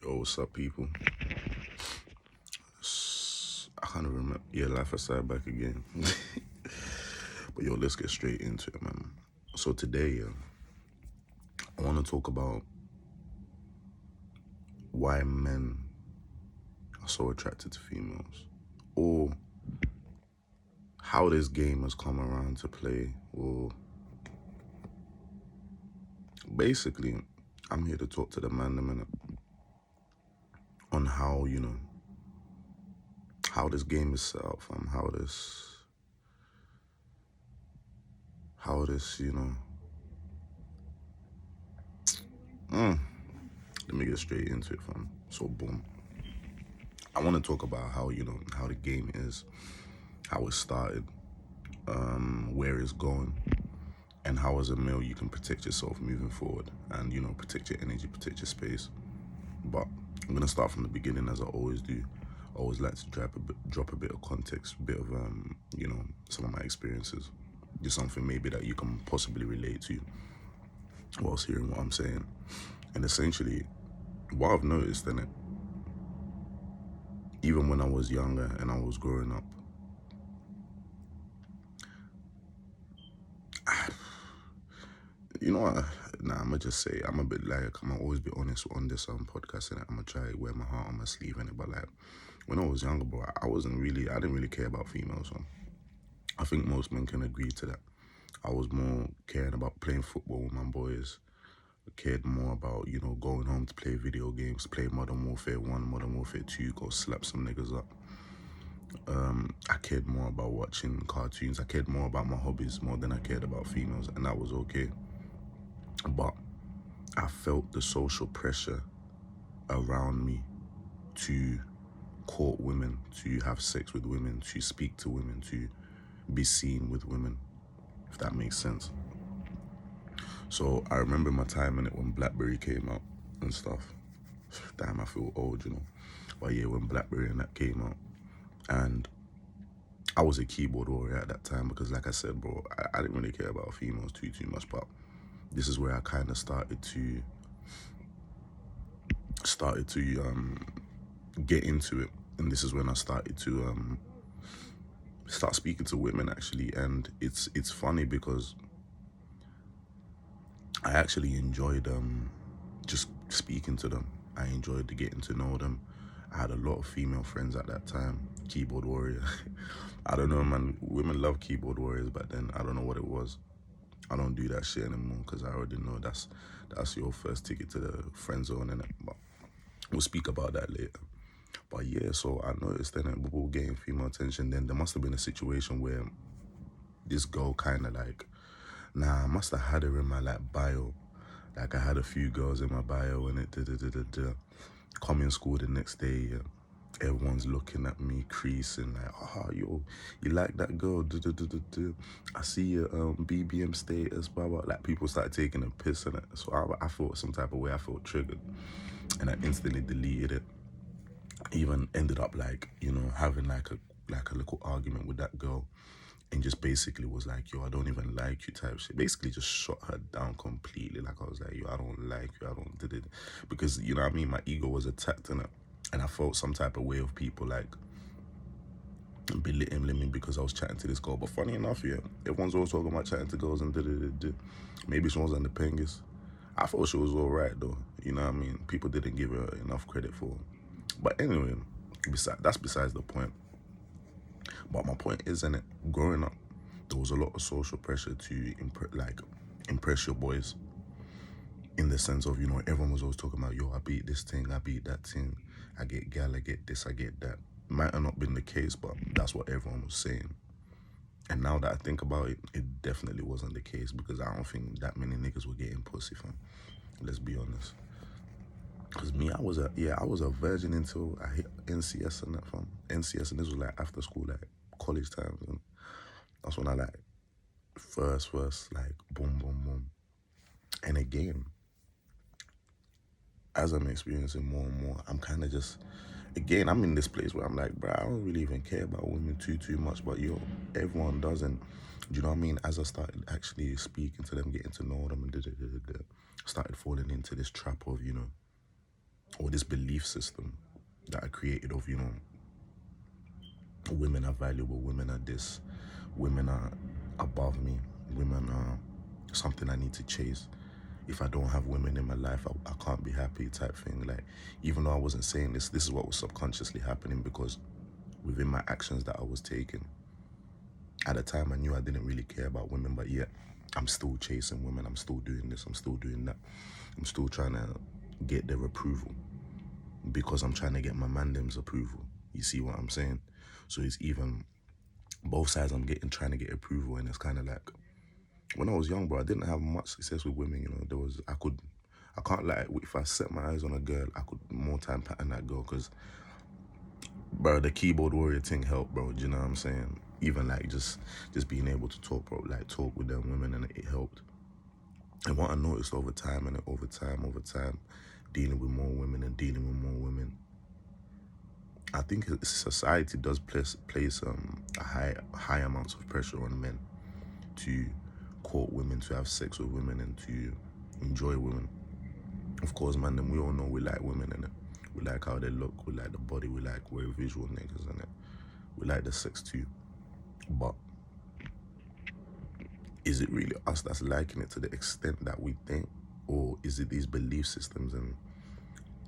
Yo, what's up, people? I can't even remember. Yeah, life aside back again. But yo, let's get straight into it, man. So today, I want to talk about why men are so attracted to females, or how this game has come around to play, or basically, I'm here to talk to the man a minute on how how this game is set up, fam. How this. Let me get straight into it, fam. So boom. I want to talk about how the game is, how it started, where it's going, and how as a male you can protect yourself moving forward, and protect your energy, protect your space. But I'm gonna start from the beginning as I always do. I always like to drop a bit of context, a bit of some of my experiences, just something maybe that you can possibly relate to whilst hearing what I'm saying. And essentially, what I've noticed in it, even when I was younger and I was growing up, you know what? Nah, I'ma just say I'm a bit like I'ma always be honest on this podcast, and I'ma try to wear my heart on my sleeve in it. But like when I was younger, bro, I didn't really care about females. So I think most men can agree to that. I was more caring about playing football with my boys. I cared more about going home to play video games, play Modern Warfare 1, Modern Warfare 2, go slap some niggas up. I cared more about watching cartoons. I cared more about my hobbies more than I cared about females, and that was okay. But I felt the social pressure around me to court women, to have sex with women, to speak to women, to be seen with women, if that makes sense. So I remember my time in it when BlackBerry came out and stuff. Damn, I feel old. But yeah, when BlackBerry and that came out, and I was a keyboard warrior at that time because, like I said, bro, I didn't really care about females too much. But this is where I kind of started to get into it, and this is when I started to start speaking to women actually. And it's funny because I actually enjoyed just speaking to them. I enjoyed getting to know them. I had a lot of female friends at that time. Keyboard warrior. I don't know, man. Women love keyboard warriors back then. I don't know what it was. I don't do that shit anymore because I already know that's your first ticket to the friend zone, innit? But we'll speak about that later. But yeah, so I noticed then we were getting female attention. Then there must have been a situation where this girl kind of like, I must have had her in my like bio. Like I had a few girls in my bio, and it. Come in school the next day, everyone's looking at me, creasing like, oh, yo, you like that girl? I see your BBM status, blah blah. Like people started taking a piss in it, so I felt some type of way. I felt triggered, and I instantly deleted it. Even ended up like having like a little argument with that girl, and just basically was like, yo, I don't even like you type shit. Basically just shut her down completely. Like I was like, yo, I don't like you, I don't did it. Because you know what I mean, my ego was attacked in it. And I felt some type of way of people like belittling me because I was chatting to this girl. But funny enough, yeah, everyone's always talking about chatting to girls and maybe she wasn't the pingest. I thought she was alright though. You know what I mean? People didn't give her enough credit for her. But anyway, that's besides the point. But my point is, in it, growing up, there was a lot of social pressure to impress your boys. In the sense of everyone was always talking about, yo, I beat this thing, I beat that thing, I get gal, I get this, I get that. Might have not been the case, but that's what everyone was saying. And now that I think about it, it definitely wasn't the case because I don't think that many niggas were getting pussy, fam. Let's be honest. Cause me, I was a virgin until I hit NCS and that, fam. NCS, and this was like after school, like college times, and that's when I like first like boom boom boom. And again, as I'm experiencing more and more, I'm kind of just, again, I'm in this place where I'm like, bro, I don't really even care about women too much, but yo, everyone does. And do you know what I mean? As I started actually speaking to them, getting to know them, and started falling into this trap of or this belief system that I created of, women are valuable, women are this, women are above me, women are something I need to chase. If I don't have women in my life, I can't be happy type thing. Like, even though I wasn't saying this is what was subconsciously happening, because within my actions that I was taking, at the time I knew I didn't really care about women, but yet I'm still chasing women, I'm still doing this, I'm still doing that. I'm still trying to get their approval because I'm trying to get my mandem's approval. You see what I'm saying? So it's even both sides trying to get approval, and it's kind of like, when I was young, bro, I didn't have much success with women. I can't lie, if I set my eyes on a girl, I could more time pattern that girl, because, bro, the keyboard warrior thing helped, bro. Do you know what I'm saying? Even like just being able to talk, bro, like talk with them women, and it helped. And what I noticed over time, dealing with more women and dealing with more women, I think society does place a high amounts of pressure on men to court women, to have sex with women, and to enjoy women. Of course, man, then we all know we like women, and we like how they look, we like the body, we like we're visual niggas, and we like the sex too. But is it really us that's liking it to the extent that we think, or is it these belief systems and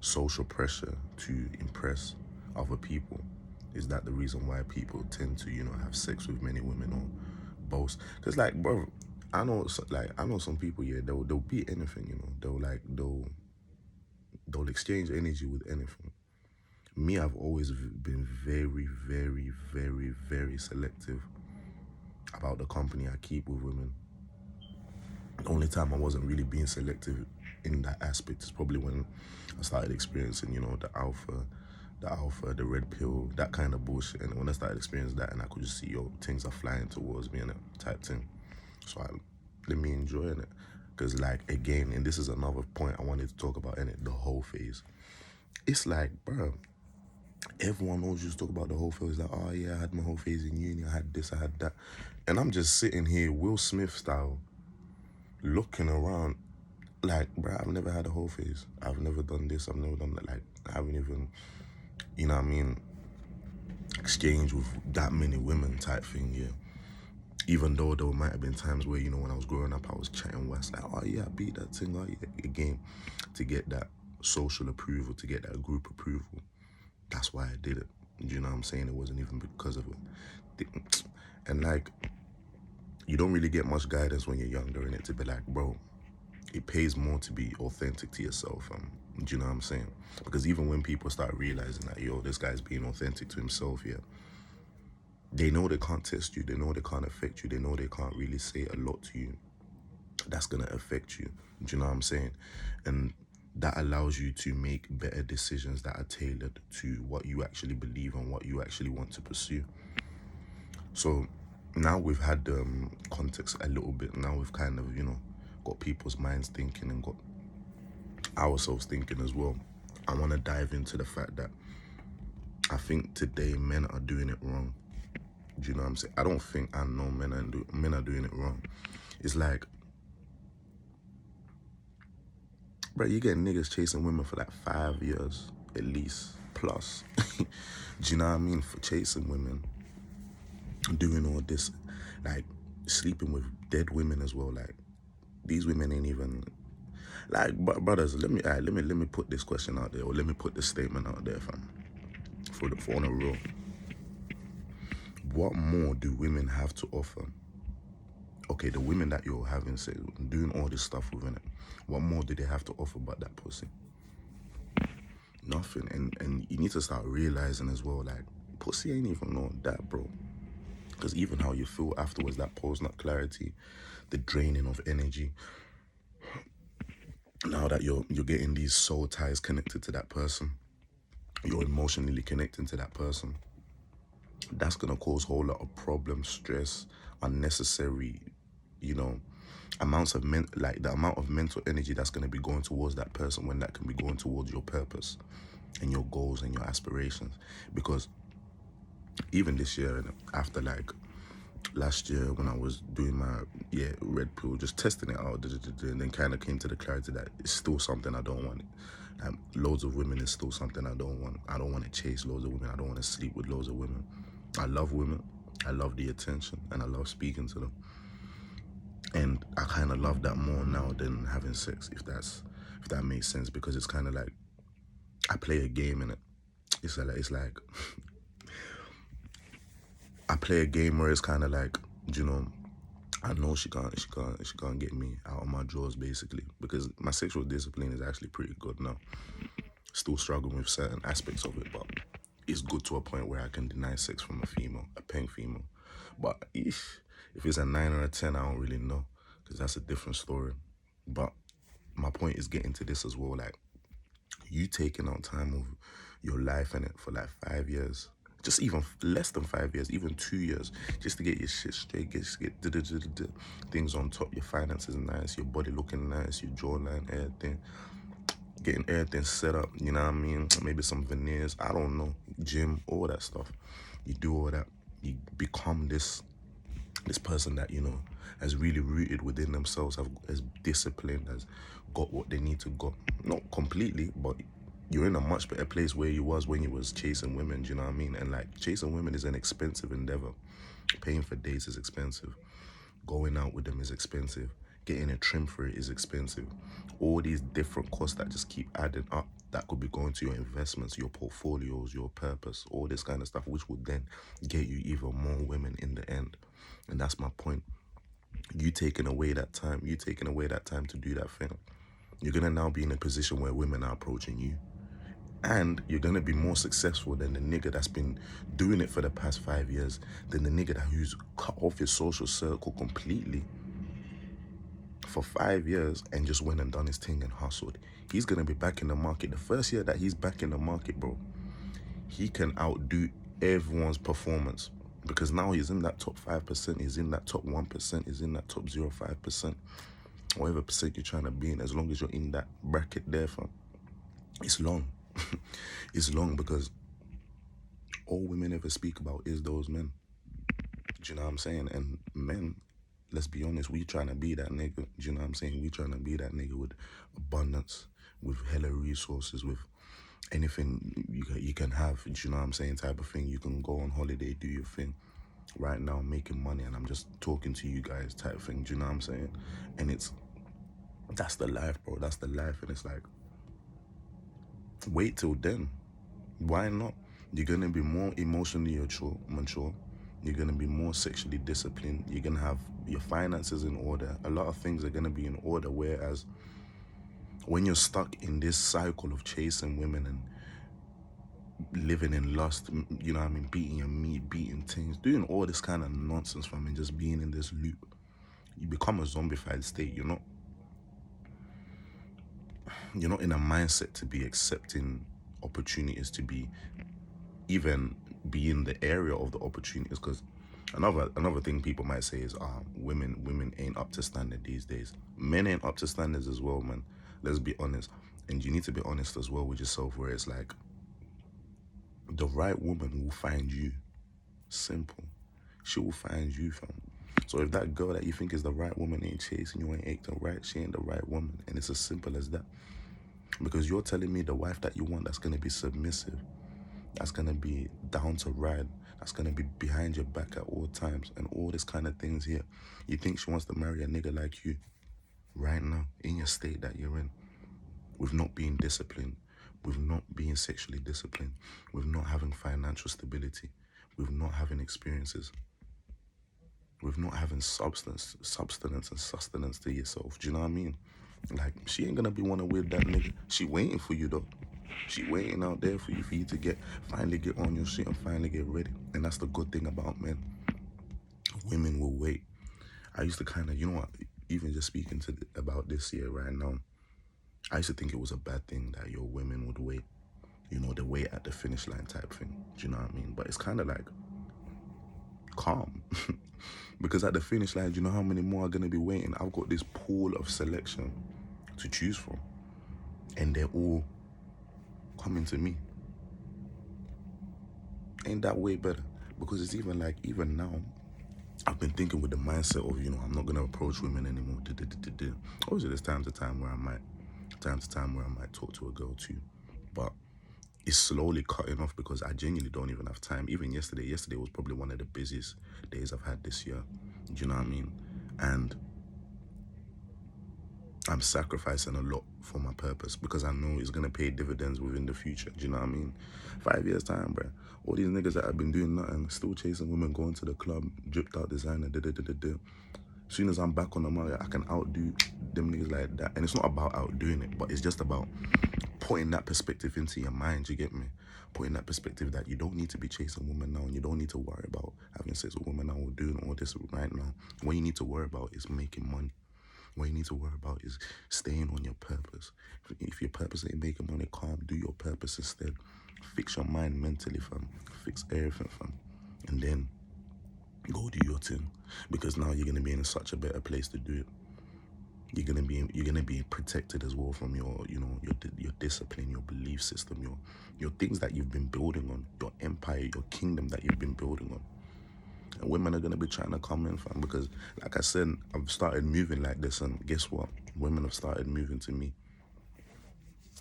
social pressure to impress other people? Is that the reason why people tend to, have sex with many women, or boast? Because, like, bro, I know some people, yeah, they'll be anything, they'll exchange energy with anything. Me, I've always been very, very, very, very selective about the company I keep with women. The only time I wasn't really being selective in that aspect is probably when I started experiencing, the alpha, the red pill, that kind of bullshit. And when I started experiencing that, and I could just see, things are flying towards me and that type thing. So let me enjoy it. Because, like, again, and this is another point I wanted to talk about in it, the whole phase. It's like, bro, everyone always just talk about the whole phase. Like, oh yeah, I had my whole phase in uni, I had this, I had that. And I'm just sitting here, Will Smith style, looking around, like, bro, I've never had a whole phase. I've never done this, I've never done that. Like, I haven't even, exchange with that many women type thing, yeah. Even though there might have been times where, when I was growing up, I was chatting West, like, oh yeah, I beat that thing, oh yeah, again, to get that social approval, to get that group approval. That's why I did it. You know what I'm saying? It wasn't even because of it. And, like, you don't really get much guidance when you're younger in it, to be like, bro, it pays more to be authentic to yourself. Do you know what I'm saying? Because even when people start realizing that, this guy's being authentic to himself, yeah, they know they can't test you, they know they can't affect you, they know they can't really say a lot to you that's gonna affect you. Do you know what I'm saying? And that allows you to make better decisions that are tailored to what you actually believe and what you actually want to pursue. So now we've had context a little bit. Now we've kind of, got people's minds thinking and got ourselves thinking as well. I want to dive into the fact that I think today men are doing it wrong. Do you know what I'm saying? I don't think I know men are doing it wrong. It's like, bro, you get niggas chasing women for like 5 years at least plus. Do you know what I mean? For chasing women, doing all this, like sleeping with dead women as well. Like, these women ain't even, like, brothers. Let me put this question out there, or let me put this statement out there, fam. For on a real, what more do women have to offer? Okay, the women that you're having sex with, doing all this stuff within it, what more do they have to offer but that pussy? Nothing. And you need to start realizing as well, like, pussy ain't even all that, bro. Because even how you feel afterwards, that post-nut clarity, the draining of energy, now that you're getting these soul ties connected to that person, you're emotionally connecting to that person, that's going to cause a whole lot of problems, stress, unnecessary, amounts of the amount of mental energy that's going to be going towards that person, when that can be going towards your purpose and your goals and your aspirations. Because even this year, after, like, last year when I was doing my red pill, just testing it out, and then kind of came to the clarity that it's still something I don't want. Loads of women is still something I don't want. I don't want to chase loads of women. I don't want to sleep with loads of women. I love women. I love the attention, and I love speaking to them. And I kind of love that more now than having sex, if that makes sense, because it's kind of like I play a game in it. It's like I play a game where it's kind of like, you know, I know she can't get me out of my drawers, basically, because my sexual discipline is actually pretty good now. Still struggling with certain aspects of it, but it's good to a point where I can deny sex from a female, a peng female. But if it's a 9 or a 10, I don't really know, because that's a different story. But my point is getting to this as well, like, you taking out time of your life in it for like 5 years, just even less than 5 years, even 2 years, just to get your shit straight, get things on top, your finances nice, your body looking nice, your jawline, everything, getting everything set up, you know what I mean? Maybe some veneers, I don't know, gym, all that stuff. You do all that, you become this person that, you know, has really rooted within themselves, has disciplined, has got what they need to got. Not completely, but you're in a much better place where you was when you was chasing women, do you know what I mean? And like, chasing women is an expensive endeavor. Paying for dates is expensive. Going out with them is expensive. Getting a trim for it is expensive. All these different costs that just keep adding up, that could be going to your investments, your portfolios, your purpose, all this kind of stuff, which would then get you even more women in the end. And that's my point. You taking away that time to do that thing, you're gonna now be in a position where women are approaching you, and you're gonna be more successful than the nigga that's been doing it for the past 5 years, than the nigga who's cut off his social circle completely for 5 years and just went and done his thing and hustled. He's gonna be back in the market. The first year that he's back in the market, bro, he can outdo everyone's performance, because now he's in that top 5%, he's in that top 1%, he's in that top 0.5%, whatever percent you're trying to be in. As long as you're in that bracket there, fam, it's long. It's long, because all women ever speak about is those men. Do you know what I'm saying? And men, let's be honest, we trying to be that nigga. Do you know what I'm saying? We trying to be that nigga with abundance, with hella resources, with anything you can have, do you know what I'm saying, type of thing. You can go on holiday, do your thing. Right now, I'm making money and I'm just talking to you guys, type of thing, do you know what I'm saying? And that's the life, bro. That's the life. And it's like, wait till then. Why not? You're gonna be more emotionally mature. You're gonna be more sexually disciplined. You're gonna have your finances in order. A lot of things are gonna be in order. Whereas when you're stuck in this cycle of chasing women and living in lust, you know what I mean, beating your meat, beating things, doing all this kind of nonsense from and just being in this loop, you become a zombified state. You're not in a mindset to be accepting opportunities, to be even be in the area of the opportunities. Because another thing people might say is women ain't up to standard these days. Men ain't up to standards as well, man. Let's be honest. And you need to be honest as well with yourself, where it's like, the right woman will find you. Simple. She will find you, fam. So if that girl that you think is the right woman ain't chasing you, ain't acting right, she ain't the right woman. And it's as simple as that. Because you're telling me the wife that you want, that's going to be submissive, that's going to be down to ride, that's going to be behind your back at all times, and all this kind of things here. You think she wants to marry a nigga like you right now, in your state that you're in, with not being disciplined, with not being sexually disciplined, with not having financial stability, with not having experiences, with not having substance and sustenance to yourself. Do you know what I mean? Like, she ain't gonna be wanting with that nigga. She waiting for you though. She waiting out there for you to finally get on your shit and finally get ready. And that's the good thing about men. Women will wait. I used to kind of, you know what, even just speaking about this year right now, I used to think it was a bad thing that your women would wait. You know, the wait at the finish line type thing. Do you know what I mean? But it's kind of like calm. Because at the finish line, do you know how many more are going to be waiting? I've got this pool of selection to choose from. And they're all coming to me. Ain't that way better? Because it's even like, even now, I've been thinking with the mindset of, you know, I'm not going to approach women anymore. Obviously, there's time to time where I might time to time where I might talk to a girl too. But it's slowly cutting off because I genuinely don't even have time. Even yesterday was probably one of the busiest days I've had this year. Do you know what I mean? And I'm sacrificing a lot for my purpose because I know it's gonna pay dividends within the future. Do you know what I mean? 5 years time, bro. All these niggas that have been doing nothing, still chasing women, going to the club, dripped out designer, da da da da da. As soon as I'm back on the market, I can outdo them niggas like that. And it's not about outdoing it, but it's just about putting that perspective into your mind, you get me? Putting that perspective that you don't need to be chasing women now and you don't need to worry about having sex with women now or doing all this right now. What you need to worry about is making money. What you need to worry about is staying on your purpose. If your purpose ain't making money, calm, do your purpose instead. Fix your mind mentally, fam. Fix everything, fam. And then go do your thing. Because now you're gonna be in such a better place to do it. You're gonna be protected as well from your discipline, your belief system, your things that you've been building on, your empire, your kingdom that you've been building on. And women are gonna be trying to come in, fam, because like I said, I've started moving like this, and guess what? Women have started moving to me.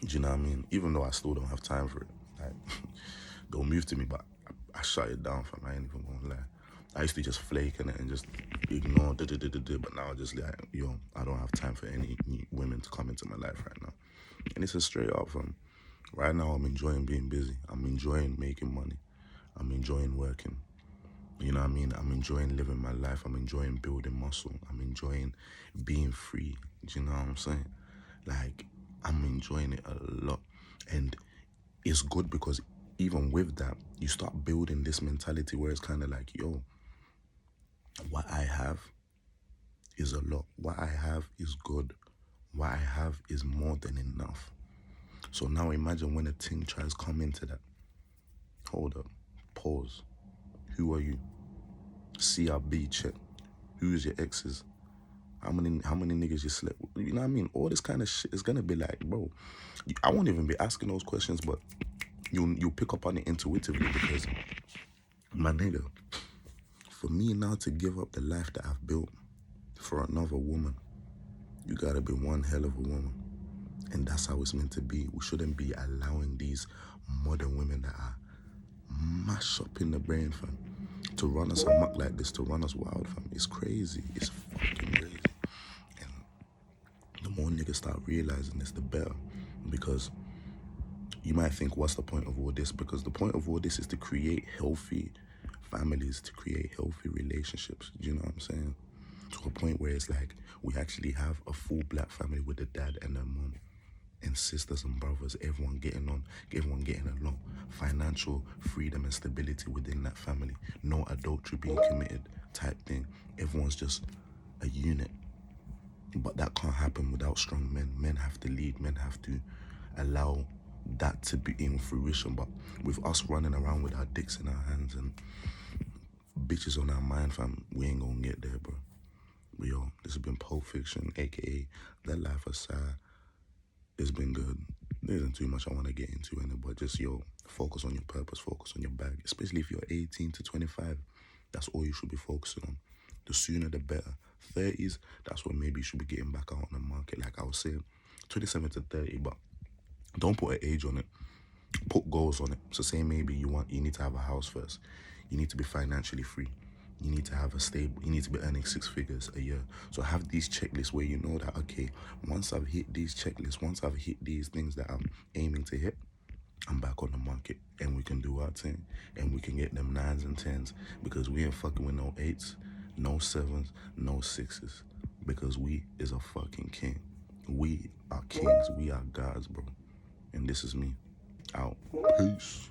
Do you know what I mean? Even though I still don't have time for it, like don't move to me, but I shut it down, fam. I ain't even gonna lie. I used to just flake in it and just ignore, but now I just like, I don't have time for any women to come into my life right now. And it's a straight up, fam. Right now, I'm enjoying being busy. I'm enjoying making money. I'm enjoying working. You know what I mean? I'm enjoying living my life. I'm enjoying building muscle. I'm enjoying being free. Do you know what I'm saying? Like, I'm enjoying it a lot. And it's good because even with that, you start building this mentality where it's kind of like, what I have is a lot. What I have is good. What I have is more than enough. So now imagine when a thing tries to come into that. Hold up. Pause. Who are you? CRB check. Who's your exes? How many niggas you slept with? You know what I mean? All this kind of shit is gonna be like, bro, I won't even be asking those questions, but you'll pick up on it intuitively because, my nigga, for me now to give up the life that I've built for another woman, you gotta be one hell of a woman. And that's how it's meant to be. We shouldn't be allowing these modern women that are mash up in the brain, fam, to run us amok like this, to run us wild, fam. It's crazy. It's fucking crazy. And the more niggas start realizing this, the better. Because you might think, what's the point of all this? Because the point of all this is to create healthy families, to create healthy relationships. Do you know what I'm saying? To a point where it's like we actually have a full black family with a dad and a mom and sisters and brothers, everyone getting on, everyone getting along. Financial freedom and stability within that family. No adultery being committed type thing. Everyone's just a unit. But that can't happen without strong men. Men have to lead. Men have to allow that to be in fruition. But with us running around with our dicks in our hands and bitches on our mind, fam, we ain't gonna get there, bro. But yo, this has been Pulp Fiction, aka The Life Aside. It's been good. There isn't too much I want to get into in it, but just, focus on your purpose, focus on your bag. Especially if you're 18 to 25, that's all you should be focusing on. The sooner the better. 30s, that's when maybe you should be getting back out on the market. Like I was saying, 27 to 30, but don't put an age on it. Put goals on it. So say maybe you need to have a house first. You need to be financially free. You need to have you need to be earning 6 figures a year. So have these checklists where you know that, okay, once I've hit these checklists, once I've hit these things that I'm aiming to hit, I'm back on the market and we can do our thing and we can get them 9s and 10s because we ain't fucking with no 8s, no 7s, no 6s because we is a fucking king. We are kings. We are gods, bro. And this is me. Out. Peace.